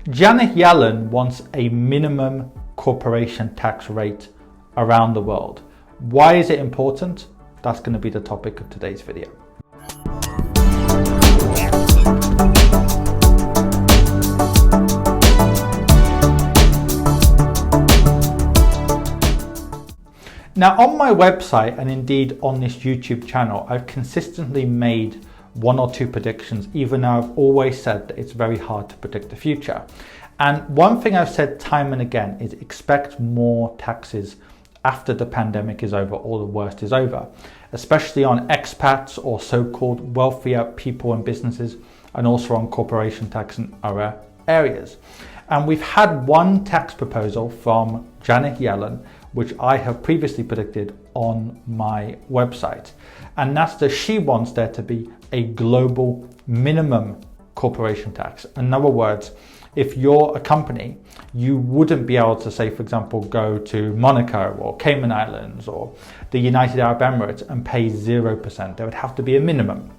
Janet Yellen wants a minimum corporation tax rate around the world. Why is it important? That's going to be the topic of today's video. Now, on my website and indeed on this YouTube channel, I've consistently made one or two predictions, even though I've always said that it's very hard to predict the future. And one thing I've said time and again is expect more taxes after the pandemic is over or the worst is over, especially on expats or so-called wealthier people and businesses, and also on corporation tax and other areas. And we've had one tax proposal from Janet Yellen, which I have previously predicted on my website. And that's that she wants there to be a global minimum corporation tax. In other words, if you're a company, you wouldn't be able to say, for example, go to Monaco or Cayman Islands or the United Arab Emirates and pay 0%. There would have to be a minimum,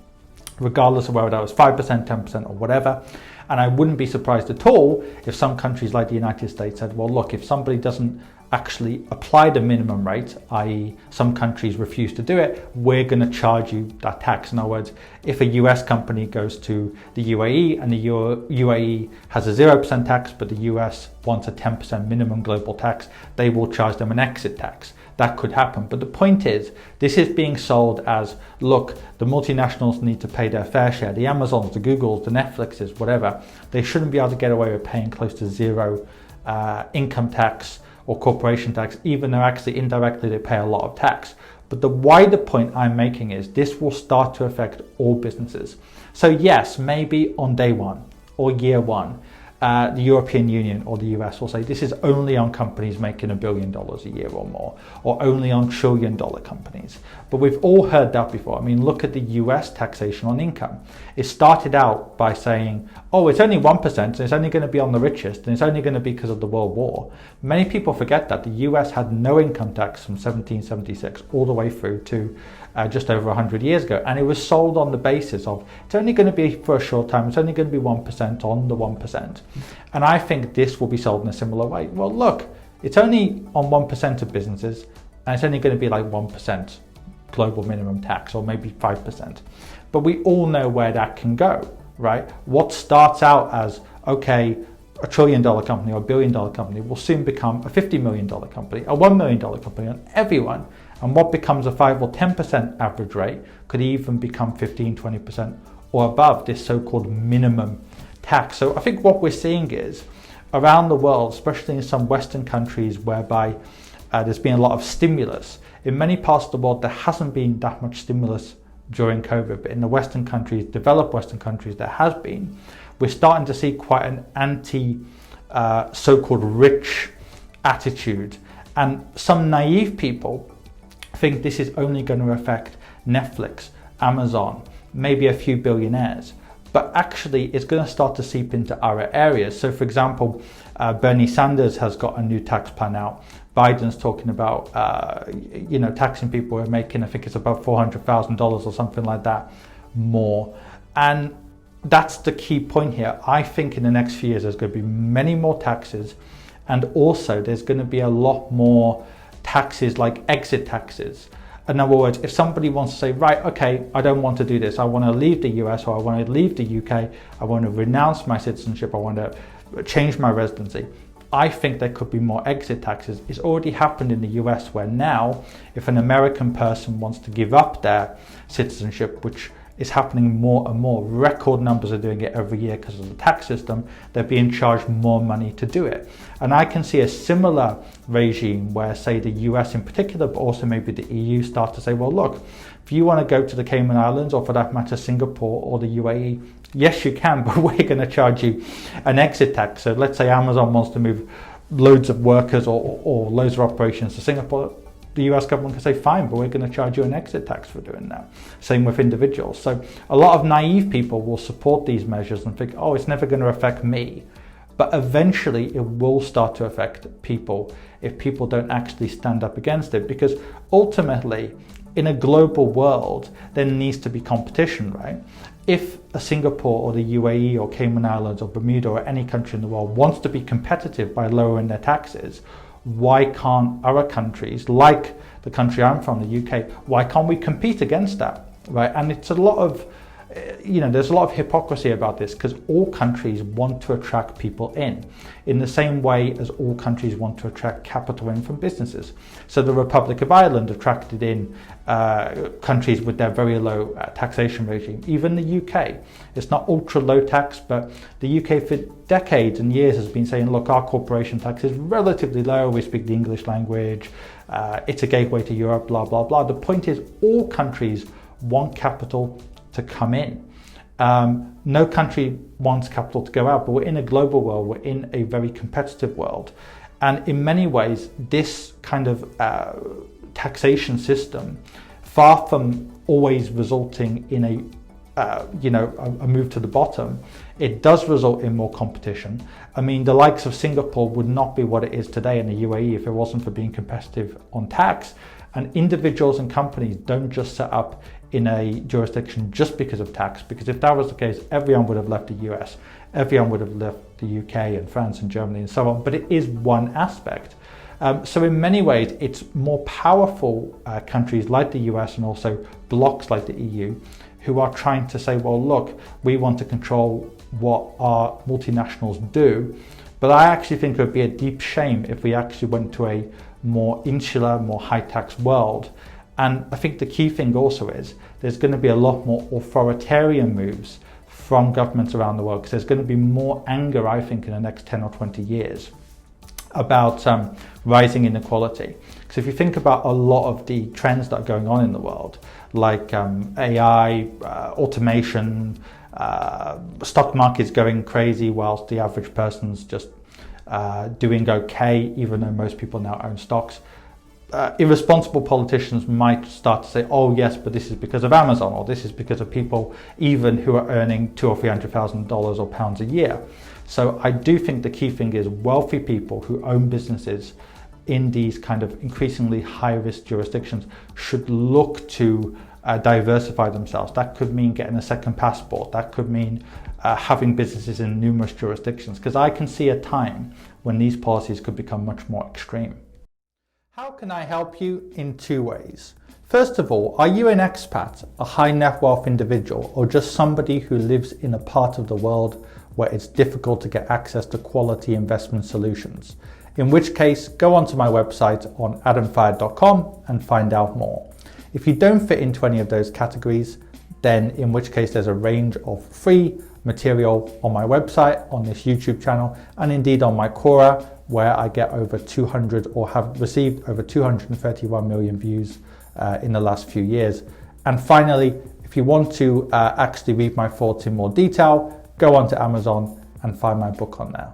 regardless of whether that was 5%, 10% or whatever. And I wouldn't be surprised at all if some countries like the United States said, well, look, if somebody doesn't actually apply the minimum rate, i.e. some countries refuse to do it, we're going to charge you that tax. In other words, if a US company goes to the UAE and the UAE has a 0% tax, but the US wants a 10% minimum global tax, they will charge them an exit tax. That could happen. But the point is, this is being sold as, look, the multinationals need to pay their fair share. The Amazons, the Googles, the Netflixes, whatever, they shouldn't be able to get away with paying close to zero income tax or corporation tax, even though actually indirectly they pay a lot of tax. But the wider point I'm making is this will start to affect all businesses. So yes, maybe on day one or year one, the European Union or the US will say this is only on companies making $1 billion a year or more, or only on $1 trillion companies. But we've all heard that before. I mean, look at the US taxation on income. It started out by saying, oh, it's only 1% and it's only going to be on the richest and it's only going to be because of the World War. Many people forget that the US had no income tax from 1776 all the way through to just over 100 years ago. And it was sold on the basis of it's only going to be for a short time, it's only going to be 1% on the 1%. And I think this will be sold in a similar way. Well, look, it's only on 1% of businesses and it's only going to be like 1% global minimum tax or maybe 5%. But we all know where that can go, right? What starts out as, okay, $1 trillion company or $1 billion company will soon become a $50 million company, a $1 million company on everyone. And what becomes a 5 or 10% average rate could even become 15, 20% or above this so-called minimum tax. So I think what we're seeing is around the world, especially in some Western countries whereby there's been a lot of stimulus. In many parts of the world, there hasn't been that much stimulus during COVID, but in the Western countries, developed Western countries, there has been. We're starting to see quite an anti so-called rich attitude. And some naive people think this is only going to affect Netflix, Amazon, maybe a few billionaires. But actually it's going to start to seep into other areas. So for example, Bernie Sanders has got a new tax plan out. Biden's talking about, taxing people who are making, I think it's above $400,000 or something like that more. And that's the key point here. I think in the next few years, there's going to be many more taxes. And also there's going to be a lot more taxes like exit taxes. In other words, if somebody wants to say, right, okay, I don't want to do this. I want to leave the US or I want to leave the UK. I want to renounce my citizenship. I want to change my residency. I think there could be more exit taxes. It's already happened in the US where now, if an American person wants to give up their citizenship, which is happening more and more, record numbers are doing it every year because of the tax system, they're being charged more money to do it. And I can see a similar regime where, say, the US in particular, but also maybe the EU start to say, well, look, if you want to go to the Cayman Islands or for that matter, Singapore or the UAE, yes, you can, but we're going to charge you an exit tax. So let's say Amazon wants to move loads of workers or loads of operations to Singapore. The US government can say, fine, but we're going to charge you an exit tax for doing that. Same with individuals. So a lot of naive people will support these measures and think, oh, it's never going to affect me. But eventually it will start to affect people if people don't actually stand up against it. Because ultimately, in a global world, there needs to be competition, right? If a Singapore or the UAE or Cayman Islands or Bermuda or any country in the world wants to be competitive by lowering their taxes, why can't other countries, like the country I'm from, the UK, why can't we compete against that, right? And it's a lot of, there's a lot of hypocrisy about this, because all countries want to attract people in the same way as all countries want to attract capital in from businesses. So the Republic of Ireland attracted in countries with their very low taxation regime. Even the UK, it's not ultra low tax, but the UK for decades and years has been saying, look, our corporation tax is relatively low, we speak the English language, it's a gateway to Europe, blah, blah, blah. The point is, all countries want capital to come in. No country wants capital to go out, but we're in a global world, we're in a very competitive world. And in many ways, this kind of taxation system, far from always resulting in a move to the bottom, it does result in more competition. I mean, the likes of Singapore would not be what it is today in the UAE if it wasn't for being competitive on tax. And individuals and companies don't just set up in a jurisdiction just because of tax, because if that was the case, everyone would have left the US, everyone would have left the UK and France and Germany and so on, but it is one aspect. So in many ways, it's more powerful countries like the US and also blocs like the EU who are trying to say, well, look, we want to control what our multinationals do. But I actually think it would be a deep shame if we actually went to a more insular, more high tax world. And I think the key thing also is there's going to be a lot more authoritarian moves from governments around the world, because there's going to be more anger, I think, in the next 10 or 20 years about rising inequality. Because if you think about a lot of the trends that are going on in the world, like AI, automation, stock market's going crazy whilst the average person's just doing okay, even though most people now own stocks. Irresponsible politicians might start to say, oh yes, but this is because of Amazon, or this is because of people even who are earning $200,000 or $300,000 or pounds a year. So I do think the key thing is wealthy people who own businesses in these kind of increasingly high-risk jurisdictions should look to diversify themselves. That could mean getting a second passport. That could mean having businesses in numerous jurisdictions, because I can see a time when these policies could become much more extreme. How can I help you? In two ways. First of all, are you an expat, a high net wealth individual, or just somebody who lives in a part of the world where it's difficult to get access to quality investment solutions? In which case, go onto my website on adamfayed.com and find out more. If you don't fit into any of those categories, then in which case there's a range of free material on my website, on this YouTube channel, and indeed on my Quora, where I get over 200 or have received over 231 million views in the last few years. And finally, if you want to actually read my thoughts in more detail, go onto Amazon and find my book on there.